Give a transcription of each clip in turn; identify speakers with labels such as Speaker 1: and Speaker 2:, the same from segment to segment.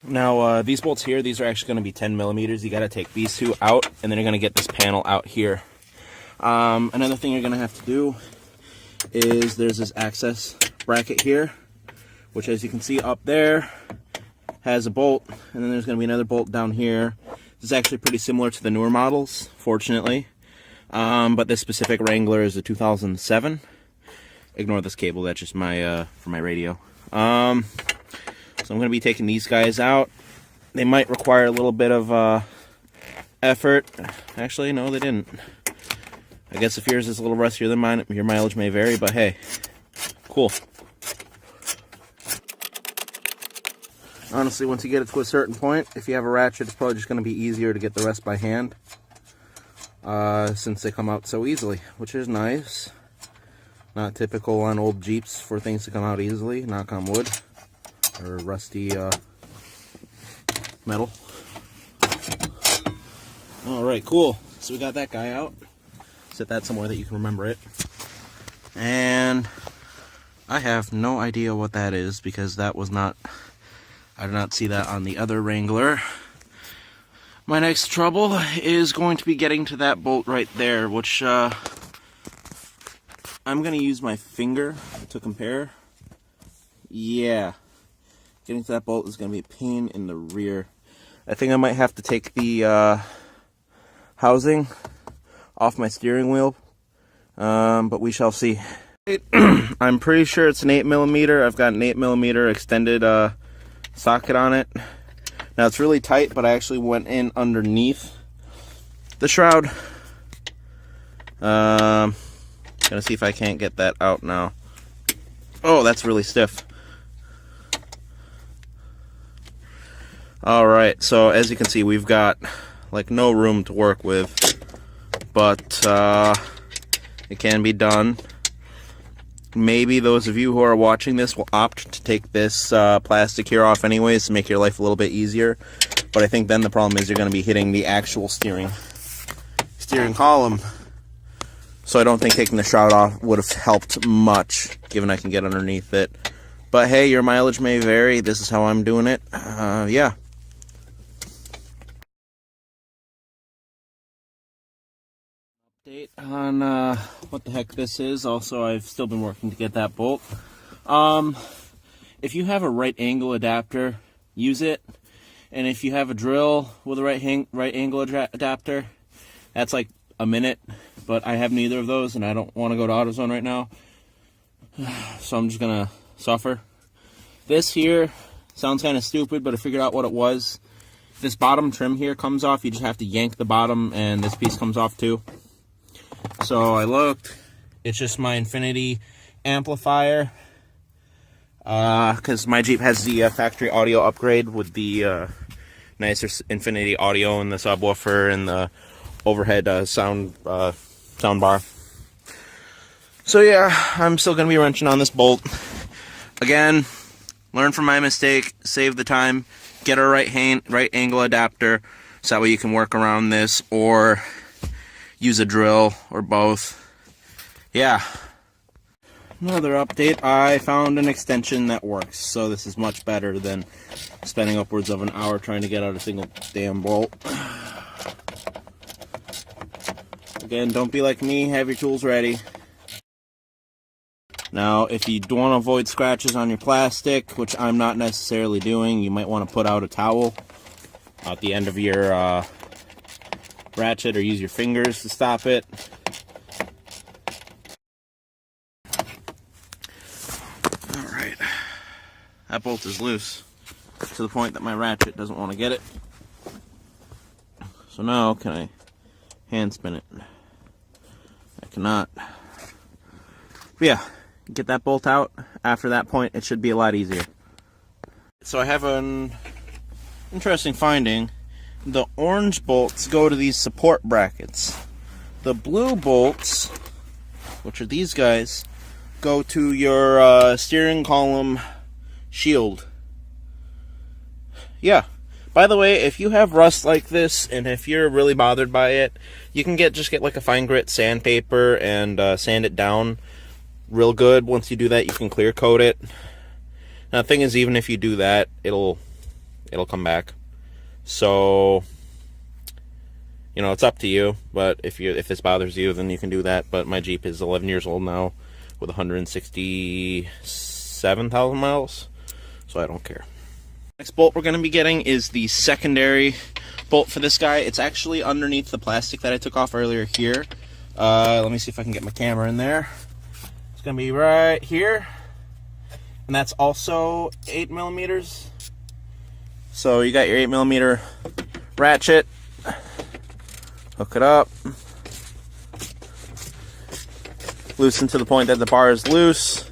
Speaker 1: Now, these bolts here, these are actually going to be 10 millimeters. You got to take these two out, and then you're going to get this panel out here. Another thing you're going to have to do is there's this access bracket here, which, as you can see up there, has a bolt, and then there's going to be another bolt down here. This is actually pretty similar to the newer models, fortunately, but this specific Wrangler is a 2007. Ignore this cable, that's just my for my radio. So I'm going to be taking these guys out. They might require a little bit of effort. Actually, no, they didn't. I guess if yours is a little rustier than mine, your mileage may vary, but hey, cool. Honestly, once you get it to a certain point, if you have a ratchet, it's probably just going to be easier to get the rest by hand, since they come out so easily, which is nice. Not typical on old Jeeps for things to come out easily, knock on wood, or rusty metal. Alright, cool. So we got that guy out. Set that somewhere that you can remember it. And I have no idea what that is, because that was not... I did not see that on the other Wrangler. My next trouble is going to be getting to that bolt right there, which I'm going to use my finger to compare. Yeah. Getting to that bolt is going to be a pain in the rear. I think I might have to take the housing off my steering wheel, but we shall see. I'm pretty sure it's an 8mm. I've got an 8mm extended socket on it. Now it's really tight, but I actually went in underneath the shroud. Gonna see if I can't get that out now. Oh, that's really stiff. Alright, so as you can see, we've got like no room to work with, but it can be done. Maybe those of you who are watching this will opt to take this plastic here off anyways to make your life a little bit easier. But I think then the problem is you're going to be hitting the actual steering column. So I don't think taking the shroud off would have helped much, given I can get underneath it. But hey, your mileage may vary. This is how I'm doing it. Yeah. Update on what the heck this is. Also, I've still been working to get that bolt. If you have a right angle adapter, use it. And if you have a drill with a right angle adapter, that's like a minute. But I have neither of those, and I don't want to go to AutoZone right now. So I'm just gonna suffer. This here sounds kind of stupid, but I figured out what it was. This bottom trim here comes off. You just have to yank the bottom, and this piece comes off too. So I looked. It's just my Infinity amplifier. Because my Jeep has the factory audio upgrade with the nicer Infinity audio and the subwoofer and the overhead sound bar. So yeah, I'm still going to be wrenching on this bolt. Again, learn from my mistake, save the time, get a right angle adapter so that way you can work around this, or use a drill, or both. Yeah. Another update, I found an extension that works, so this is much better than spending upwards of an hour trying to get out a single damn bolt. Again, don't be like me, have your tools ready. Now, if you want to avoid scratches on your plastic, which I'm not necessarily doing, you might want to put out a towel at the end of your ratchet, or use your fingers to stop it. Alright, that bolt is loose to the point that my ratchet doesn't want to get it. So now, can I hand spin it? I cannot. But yeah, get that bolt out. After that point, it should be a lot easier. So I have an interesting finding. The orange bolts go to these support brackets. The blue bolts, which are these guys, go to your steering column shield. Yeah. By the way, if you have rust like this, and if you're really bothered by it, you can just get like a fine grit sandpaper and sand it down real good. Once you do that, you can clear coat it. Now the thing is, even if you do that, it'll it'll come back. So, you know, it's up to you, but if this bothers you, then you can do that. But my Jeep is 11 years old now with 167,000 miles, so I don't care. Next bolt we're going to be getting is the secondary bolt for this guy. It's actually underneath the plastic that I took off earlier here. Let me see if I can get my camera in there. It's going to be right here, and that's also 8 millimeters. So you got your 8 millimeter ratchet. Hook it up. Loosen to the point that the bar is loose.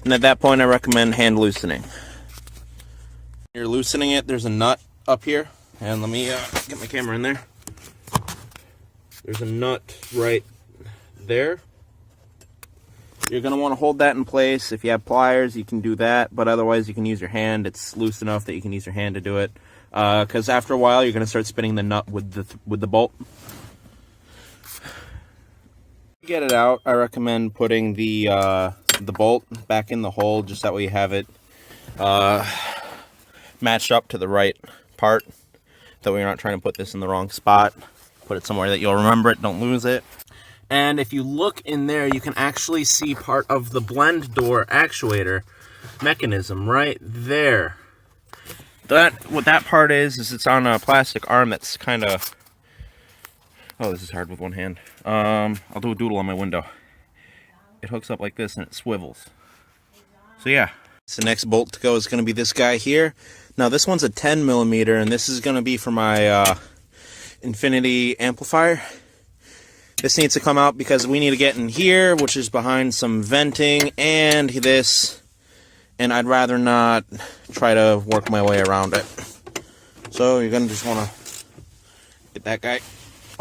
Speaker 1: And at that point, I recommend hand loosening. You're loosening it, there's a nut up here. And let me get my camera in there. There's a nut right there. You're going to want to hold that in place. If you have pliers, you can do that. But otherwise, you can use your hand. It's loose enough that you can use your hand to do it. Because after a while, you're going to start spinning the nut with the bolt. Get it out, I recommend putting the bolt back in the hole, just that way you have it matched up to the right part. That way you're not trying to put this in the wrong spot. Put it somewhere that you'll remember it, don't lose it. And if you look in there, you can actually see part of the blend door actuator mechanism right there. What that part is it's on a plastic arm that's kind of... Oh, this is hard with one hand. I'll do a doodle on my window. It hooks up like this and it swivels. So yeah. So the next bolt to go is going to be this guy here. Now this one's a 10 millimeter, and this is going to be for my Infinity amplifier. This needs to come out because we need to get in here, which is behind some venting, and this. And I'd rather not try to work my way around it. So you're going to just want to get that guy...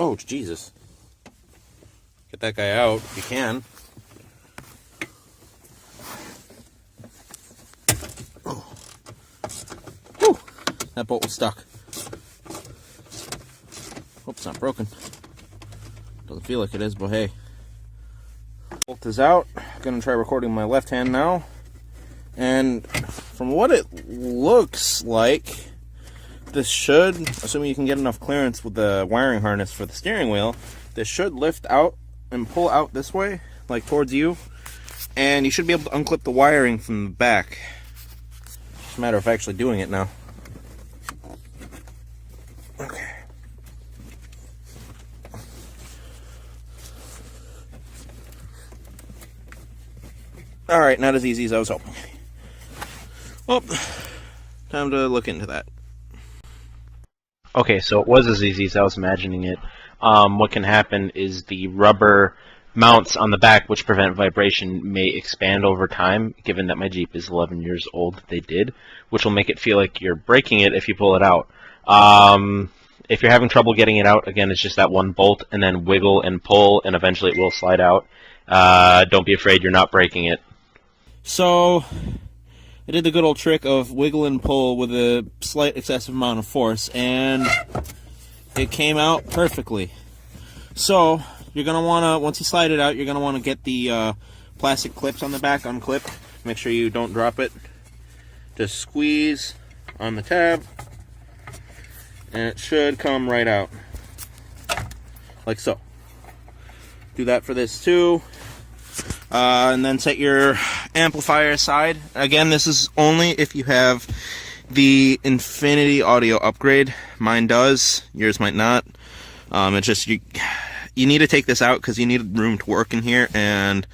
Speaker 1: Oh, Jesus. Get that guy out if you can. Oh. Whew. That bolt was stuck. Hope it's not broken. Doesn't feel like it is, but hey. Bolt is out. I'm going to try recording my left hand now. And from what it looks like... This should, assuming you can get enough clearance with the wiring harness for the steering wheel, this should lift out and pull out this way, like towards you, and you should be able to unclip the wiring from the back. It's a matter of actually doing it now. Okay. Alright, not as easy as I was hoping. Well, time to look into that.
Speaker 2: Okay, so it was as easy as I was imagining it. What can happen is the rubber mounts on the back, which prevent vibration, may expand over time, given that my Jeep is 11 years old. They did, which will make it feel like you're breaking it if you pull it out. If you're having trouble getting it out, again, it's just that one bolt, and then wiggle and pull, and eventually it will slide out. Don't be afraid, you're not breaking it.
Speaker 1: So... I did the good old trick of wiggle and pull with a slight excessive amount of force, and it came out perfectly. So, you're going to want to, once you slide it out, you're going to want to get the plastic clips on the back unclipped. Make sure you don't drop it. Just squeeze on the tab, and it should come right out. Like so. Do that for this too. And then set your amplifier aside. Again, this is only if you have the Infinity audio upgrade. Mine does. Yours might not. It's just you need to take this out because you need room to work in here, and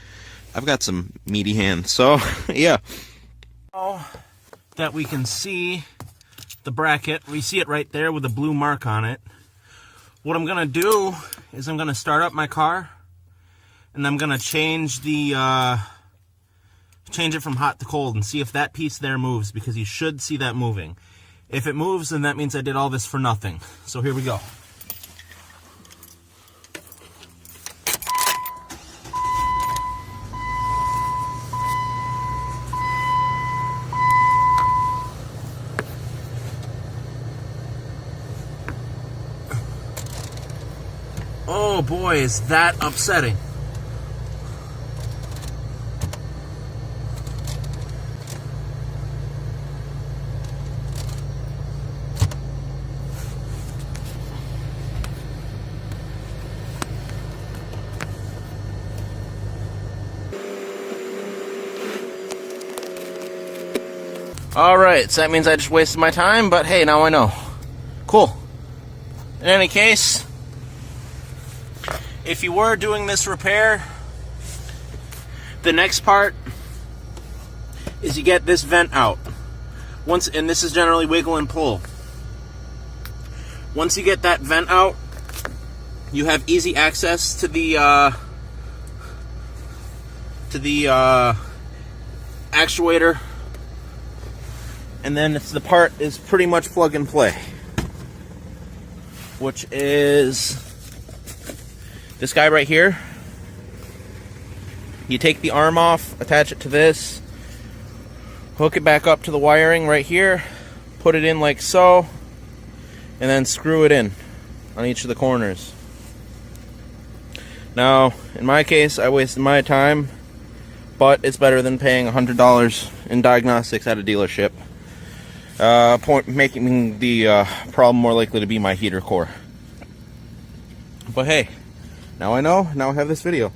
Speaker 1: I've got some meaty hands. So yeah. Now that we can see the bracket, we see it right there with a blue mark on it. What I'm gonna do is I'm gonna start up my car. And I'm gonna change it from hot to cold and see if that piece there moves, because you should see that moving. If it moves, then that means I did all this for nothing. So here we go. Oh boy, is that upsetting. Alright, so that means I just wasted my time, but hey, now I know. Cool. In any case, if you were doing this repair, the next part is you get this vent out. And this is generally wiggle and pull. Once you get that vent out, you have easy access to the actuator, and then the part is pretty much plug and play, which is this guy right here. You take the arm off, attach it to this, hook it back up to the wiring right here, put it in like so, and then screw it in on each of the corners. Now, in my case, I wasted my time, but it's better than paying $100 in diagnostics at a dealership, making the problem more likely to be my heater core. But hey, now I know, now I have this video.